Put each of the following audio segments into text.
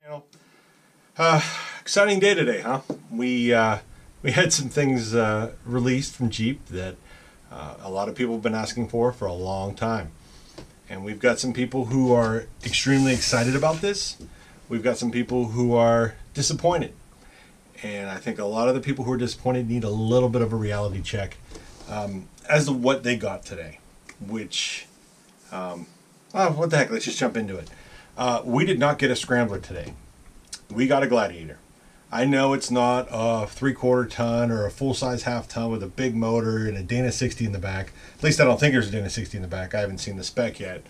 Well, exciting day today, huh? We had some things released from Jeep that a lot of people have been asking for a long time. And we've got some people who are extremely excited about this. We've got some people who are disappointed. And I think a lot of the people who are disappointed need a little bit of a reality check as to what they got today. Which, what the heck, let's just jump into it. We did not get a Scrambler today. We got a Gladiator. I know it's not a 3/4 ton or a full-size half ton with a big motor and a Dana 60 in the back. At least I don't think there's a Dana 60 in the back. I haven't seen the spec yet.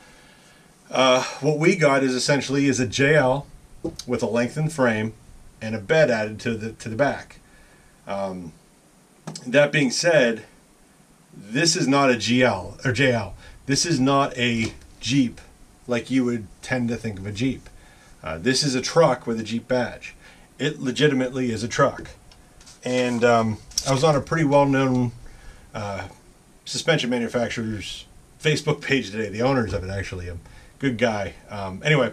What we got is essentially a JL with a lengthened frame and a bed added to the back. That being said, this is not a GL or JL. This is not a Jeep like you would tend to think of a Jeep. This is a truck with a Jeep badge. It legitimately is a truck. And I was on a pretty well-known suspension manufacturer's Facebook page today. The owners of it, actually, a good guy. Anyway,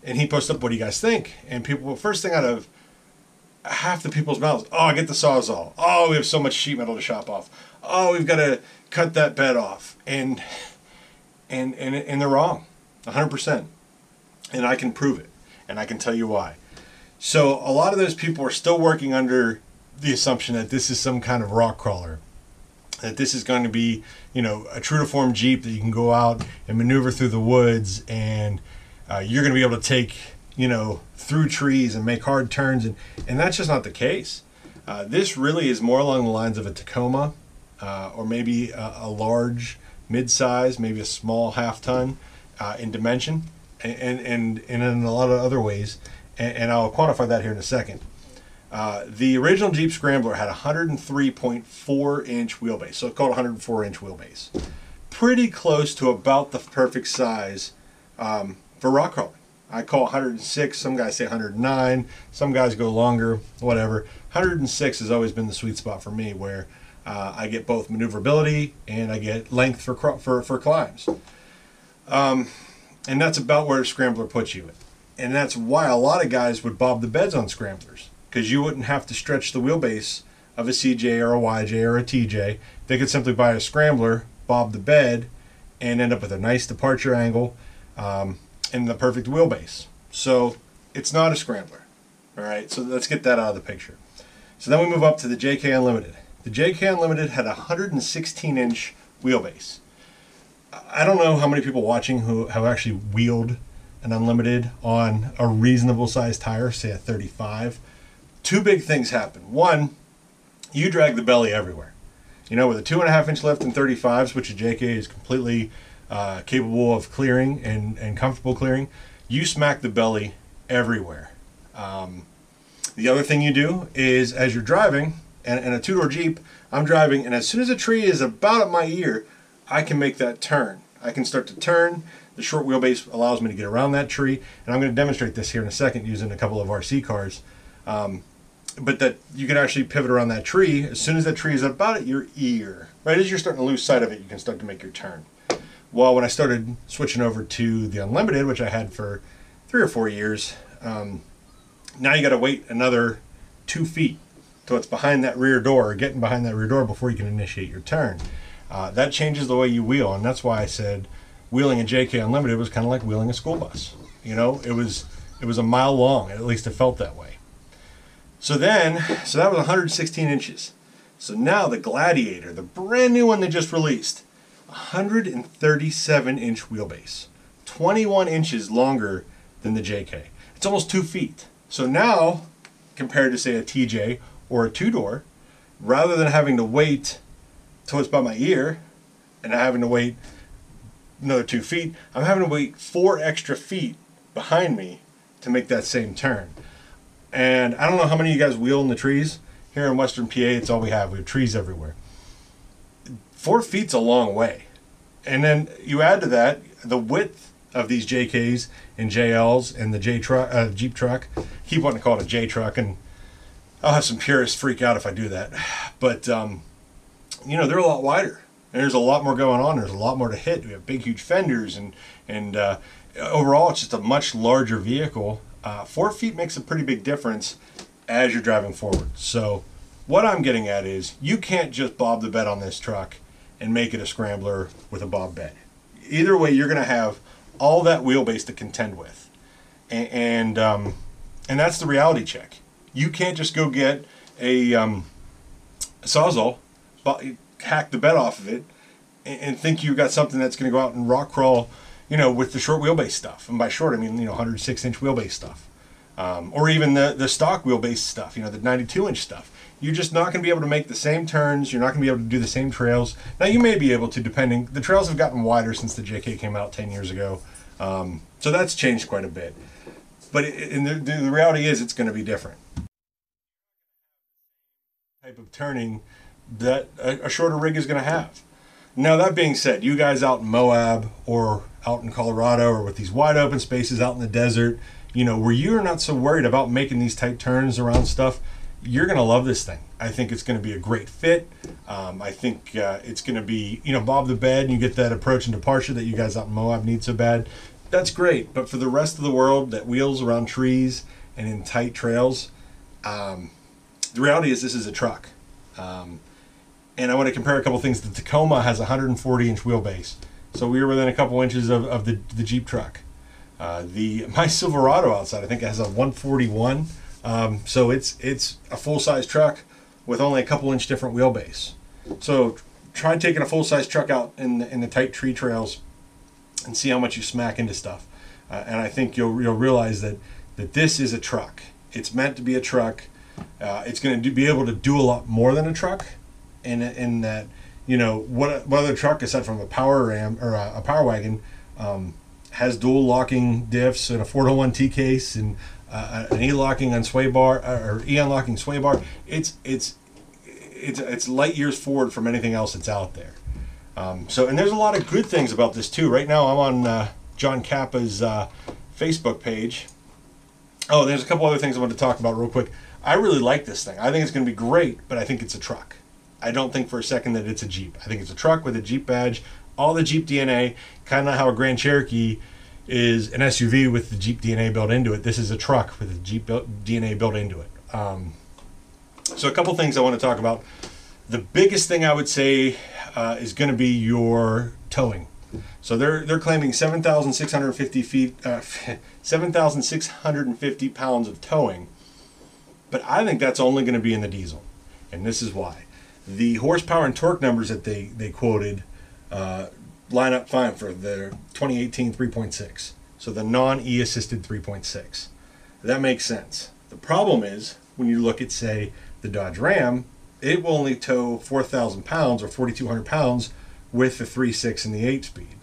and he posted up, what do you guys think? And people, first thing out of half the people's mouths, oh, get the Sawzall. Oh, we have so much sheet metal to shop off. Oh, we've got to cut that bed off. And they're wrong, 100%. And I can prove it. And I can tell you why. So a lot of those people are still working under the assumption that this is some kind of rock crawler, that this is going to be, you know, a true to form Jeep that you can go out and maneuver through the woods, and you're going to be able to take, you know, through trees and make hard turns, and that's just not the case. This really is more along the lines of a Tacoma, or maybe a large mid-size, maybe a small half-ton in dimension. And in a lot of other ways, and I'll quantify that here in a second. The original Jeep Scrambler had a 103.4-inch wheelbase, so it's called a 104-inch wheelbase. Pretty close to about the perfect size for rock crawling. I call 106, some guys say 109, some guys go longer, whatever. 106 has always been the sweet spot for me, where I get both maneuverability and I get length for climbs. And that's about where a Scrambler puts you. And that's why a lot of guys would bob the beds on Scramblers, because you wouldn't have to stretch the wheelbase of a CJ or a YJ or a TJ. They could simply buy a Scrambler, bob the bed, and end up with a nice departure angle and the perfect wheelbase. So it's not a Scrambler. All right, so let's get that out of the picture. So then we move up to the JK Unlimited. The JK Unlimited had a 116-inch wheelbase. I don't know how many people watching who have actually wheeled an Unlimited on a reasonable sized tire, say a 35. Two big things happen. One, you drag the belly everywhere. You know, with a 2.5-inch lift in 35s, which a JK is completely capable of clearing and comfortable clearing, you smack the belly everywhere. The other thing you do is, as you're driving, and a two-door Jeep, I'm driving, and as soon as a tree is about at my ear, I can make that turn. I can start to turn. The short wheelbase allows me to get around that tree, and I'm going to demonstrate this here in a second using a couple of RC cars. But that you can actually pivot around that tree as soon as that tree is about at your ear. Right as you're starting to lose sight of it, you can start to make your turn. Well, when I started switching over to the Unlimited, which I had for 3 or 4 years, now you got to wait another 2 feet till it's behind that rear door, or getting behind that rear door before you can initiate your turn. That changes the way you wheel, and that's why I said wheeling a JK Unlimited was kind of like wheeling a school bus. You know, it was a mile long, at least it felt that way. So that was 116 inches. So now the Gladiator, the brand new one they just released, 137-inch wheelbase, 21 inches longer than the JK. It's almost 2 feet. So now, compared to say a TJ or a two-door, rather than having to wait till it's by my ear and having to wait another 2 feet, I'm having to wait 4 extra feet behind me to make that same turn. And I don't know how many of you guys wheel in the trees. Here in Western PA, it's all we have. We have trees everywhere. 4 feet's a long way. And then you add to that the width of these JKs and JLs and the Jeep truck. I keep wanting to call it a J truck, and I'll have some purists freak out if I do that. But you know, they're a lot wider. And there's a lot more going on. There's a lot more to hit. We have big, huge fenders, and overall, it's just a much larger vehicle 4 feet makes a pretty big difference as you're driving forward. So what I'm getting at is you can't just bob the bed on this truck and make it a scrambler with a bob bed. Either way, you're going to have all that wheelbase to contend with, and that's the reality check. You can't just go get a Sawzall, hack the bed off of it, and think you've got something that's going to go out and rock crawl, with the short wheelbase stuff. And by short, I mean 106-inch wheelbase stuff, or even the stock wheelbase stuff, the 92-inch stuff. You're just not going to be able to make the same turns. You're not going to be able to do the same trails. Now, you may be able to, depending. The trails have gotten wider since the JK came out 10 years ago. So that's changed quite a bit. But the reality is it's going to be different. Type of turning that a shorter rig is going to have. Now, that being said, you guys out in Moab or out in Colorado or with these wide open spaces out in the desert, where you're not so worried about making these tight turns around stuff, you're going to love this thing. I think it's going to be a great fit. I think it's going to be, bob the bed and you get that approach and departure that you guys out in Moab need so bad. That's great. But for the rest of the world that wheels around trees and in tight trails, the reality is this is a truck. And I want to compare a couple things. The Tacoma has a 140-inch wheelbase. So we were within a couple inches of the Jeep truck. My Silverado outside, I think it has a 141. So it's a full-size truck with only a couple inch different wheelbase. So try taking a full-size truck out in the tight tree trails and see how much you smack into stuff. And I think you'll realize that this is a truck. It's meant to be a truck. It's going to be able to do a lot more than a truck. In that, what other truck aside from a power ram or a power wagon has dual locking diffs and a 4-to-1 T case and an e-locking on sway bar or e-unlocking sway bar. It's light years forward from anything else that's out there. And there's a lot of good things about this too. Right now I'm on John Kappa's Facebook page. Oh, there's a couple other things I want to talk about real quick. I really like this thing. I think it's going to be great, but I think it's a truck. I don't think for a second that it's a Jeep. I think it's a truck with a Jeep badge, all the Jeep DNA, kind of how a Grand Cherokee is an SUV with the Jeep DNA built into it. This is a truck with a Jeep DNA built into it. So a couple things I want to talk about. The biggest thing I would say is going to be your towing. So they're claiming 7,650 feet, 7,650 pounds of towing, but I think that's only going to be in the diesel, and this is why. The horsepower and torque numbers that they quoted line up fine for the 2018 3.6. So the non-E assisted 3.6. That makes sense. The problem is when you look at, say, the Dodge Ram, it will only tow 4,000 pounds or 4,200 pounds with the 3.6 and the 8-speed.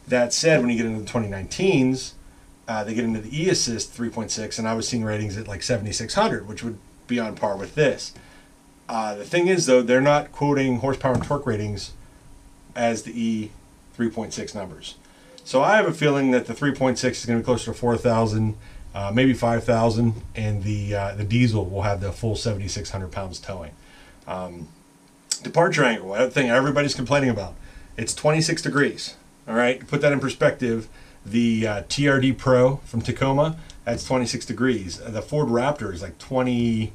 That said, when you get into the 2019s, they get into the E-Assist 3.6, and I was seeing ratings at like 7,600, which would be on par with this. The thing is, though, they're not quoting horsepower and torque ratings as the E 3.6 numbers. So I have a feeling that the 3.6 is going to be closer to 4,000, maybe 5,000, and the diesel will have the full 7,600 pounds towing. Departure angle, that thing everybody's complaining about. It's 26 degrees. All right, to put that in perspective, the TRD Pro from Tacoma, that's 26 degrees. The Ford Raptor is like 23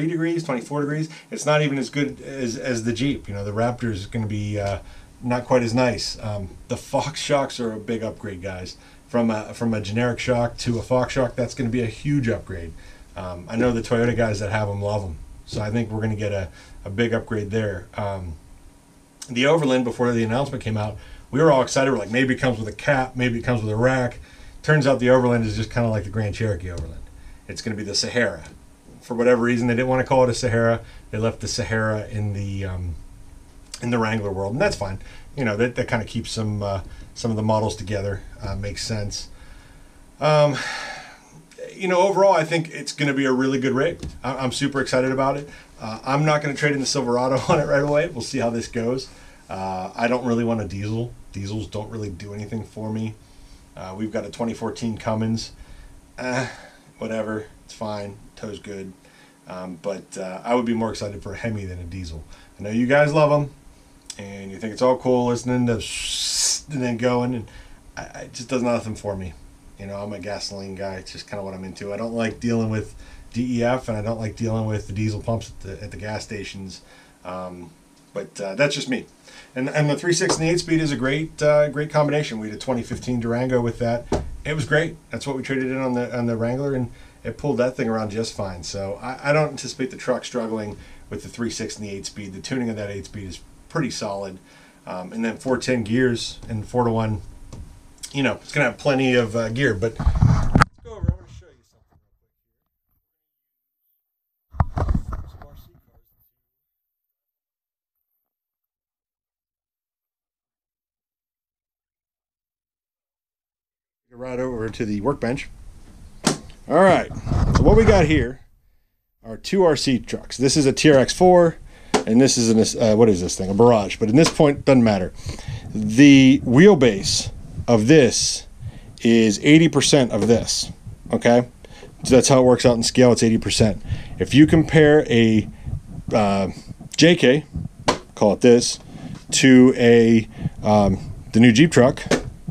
degrees, 24 degrees. It's not even as good as the Jeep. The Raptor is going to be not quite as nice. The Fox shocks are a big upgrade, guys. From a generic shock to a Fox shock, that's going to be a huge upgrade. I know the Toyota guys that have them love them. So I think we're going to get a big upgrade there. The Overland, before the announcement came out, we were all excited. We're like, maybe it comes with a cap, maybe it comes with a rack. Turns out the Overland is just kind of like the Grand Cherokee Overland. It's going to be the Sahara. For whatever reason, they didn't want to call it a Sahara. They left the Sahara in the Wrangler world, and that's fine. That kind of keeps some of the models together. Makes sense. Overall, I think it's going to be a really good rig. I'm super excited about it. I'm not going to trade in the Silverado on it right away. We'll see how this goes. I don't really want a diesel. Diesels don't really do anything for me. We've got a 2014 Cummins. Whatever, it's fine. Tow's good. But I would be more excited for a Hemi than a diesel. I know you guys love them, and you think it's all cool listening to and then going, and it just does nothing for me. You know, I'm a gasoline guy. It's just kind of what I'm into. I don't like dealing with DEF, and I don't like dealing with the diesel pumps at the gas stations. But that's just me. And the 3.6 and the 8-speed is a great combination. We had a 2015 Durango with that. It was great. That's what we traded in on the Wrangler, and it pulled that thing around just fine. So I don't anticipate the truck struggling with the 3.6 and the 8-speed. The tuning of that 8-speed is pretty solid. And then 410 gears and 4-to-1, you know, it's going to have plenty of gear. But let's go over. I want to show you something real quick. Right over to the workbench. All right, so what we got here are two RC trucks. This is a TRX4, and this is what is this thing? A Barrage. But in this point, doesn't matter. The wheelbase of this is 80% of this. Okay, so that's how it works out in scale. It's 80%. If you compare a JK, call it this, to the new Jeep truck,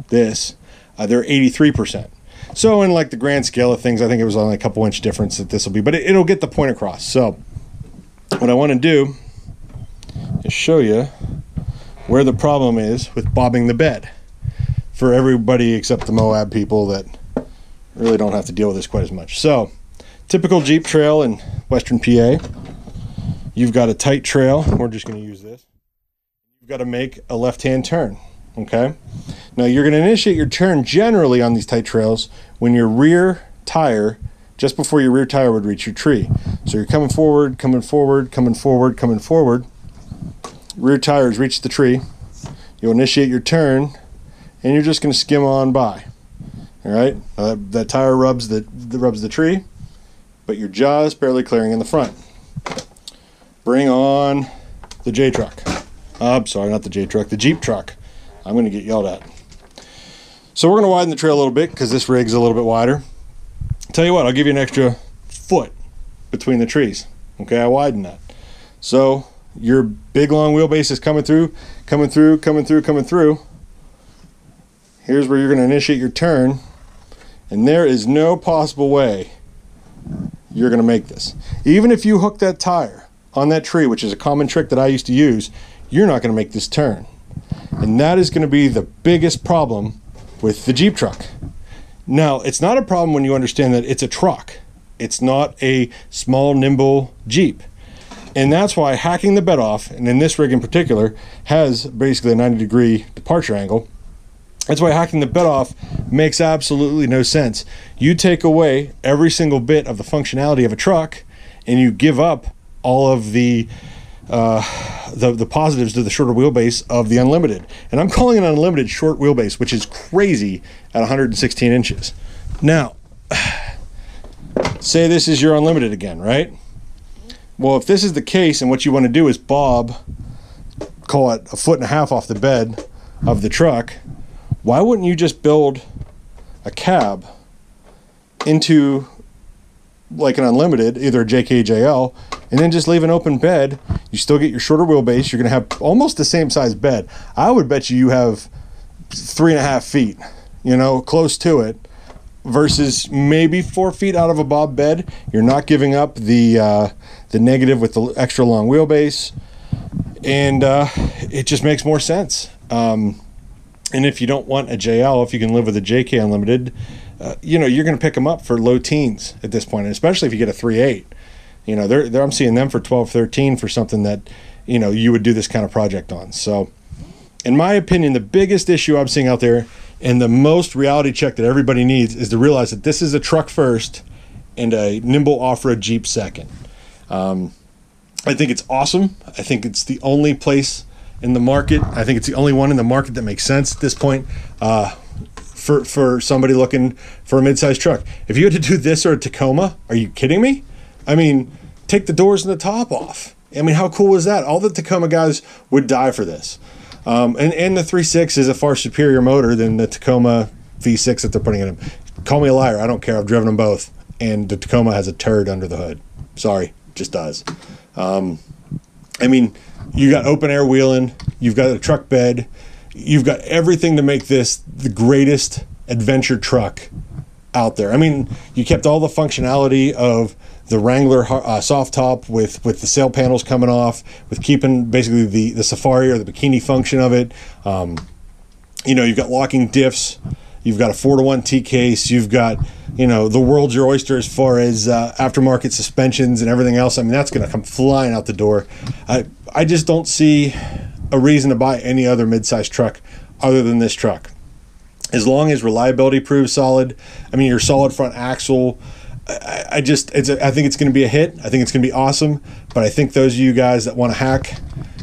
this. They're 83%. So in like the grand scale of things, I think it was only a couple inch difference that this will be, but it'll get the point across. So what I want to do is show you where the problem is with bobbing the bed for everybody except the Moab people that really don't have to deal with this quite as much. So typical Jeep trail in Western PA, you've got a tight trail. We're just going to use this. You've got to make a left-hand turn. Okay, now you're going to initiate your turn generally on these tight trails when your rear tire, just before your rear tire would reach your tree. So you're coming forward, coming forward, coming forward, coming forward. Rear tires reach the tree. You'll initiate your turn, and you're just going to skim on by. All right, that tire rubs the tree, but you're just barely clearing in the front. Bring on the J truck. I'm sorry, not the J truck, the Jeep truck. I'm going to get yelled at. So we're going to widen the trail a little bit because this rig's a little bit wider. Tell you what, I'll give you an extra foot between the trees. Okay, I widen that. So your big long wheelbase is coming through, coming through, coming through, coming through. Here's where you're going to initiate your turn, and there is no possible way you're going to make this. Even if you hook that tire on that tree, which is a common trick that I used to use, you're not going to make this turn. And that is going to be the biggest problem with the Jeep truck. Now, it's not a problem when you understand that it's a truck. It's not a small, nimble Jeep. And that's why hacking the bed off, and in this rig in particular, has basically a 90-degree departure angle. That's why hacking the bed off makes absolutely no sense. You take away every single bit of the functionality of a truck, and you give up all of the positives to the shorter wheelbase of the Unlimited. And I'm calling it an Unlimited short wheelbase, which is crazy at 116 inches. Now, say this is your Unlimited again, right? Well, if this is the case and what you want to do is bob, call it 1.5 feet off the bed of the truck, why wouldn't you just build a cab into like an Unlimited, either a JK, JL, and then just leave an open bed? You still get your shorter wheelbase. You're going to have almost the same size bed. I would bet you have 3.5 feet, you know, close to it, versus maybe 4 feet out of a bob bed. You're not giving up the negative with the extra long wheelbase, and it just makes more sense. And if you don't want a JL, if you can live with a JK Unlimited, you know, you're going to pick them up for low teens at this point, and especially if you get a 3.8. You know, I'm seeing them for 12, 13 for something that, you know, you would do this kind of project on. So, in my opinion, the biggest issue I'm seeing out there, and the most reality check that everybody needs, is to realize that this is a truck first and a nimble off-road Jeep second. I think it's awesome. I think it's the only place in the market. I think it's the only one in the market that makes sense at this point. For somebody looking for a mid-sized truck. If you had to do this or a Tacoma, are you kidding me? I mean, take the doors and the top off. I mean, how cool is that? All the Tacoma guys would die for this. And the 3.6 is a far superior motor than the Tacoma V6 that they're putting in them. Call me a liar. I don't care. I've driven them both. And the Tacoma has a turd under the hood. Sorry, just does. I mean, you got open air wheeling. You've got a truck bed. You've got everything to make this the greatest adventure truck out there. I mean, you kept all the functionality of the Wrangler soft top with the sail panels coming off, with keeping basically the Safari or the bikini function of it. You know, you've got locking diffs, you've got a 4-to-1 T-case, you've got, you know, the world's your oyster as far as aftermarket suspensions and everything else. I mean, that's going to come flying out the door. I just don't see a reason to buy any other midsize truck other than this truck. As long as reliability proves solid, I mean, your solid front axle, I think it's going to be a hit. I think it's going to be awesome. But I think those of you guys that want to hack,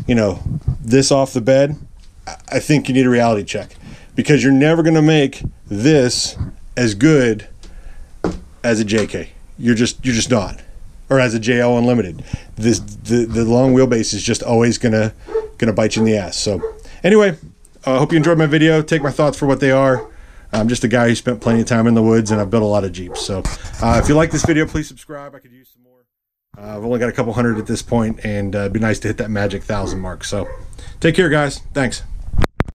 you know, this off the bed, I think you need a reality check, because you're never going to make this as good as a JK. You're just not, or as a JL Unlimited. The long wheelbase is just always gonna bite you in the ass. So anyway, I hope you enjoyed my video. Take my thoughts for what they are. I'm just a guy who spent plenty of time in the woods, and I've built a lot of Jeeps. So if you like this video, please subscribe. I could use some more. I've only got a couple hundred at this point, and it'd be nice to hit that magic 1,000 mark. So take care, guys. Thanks.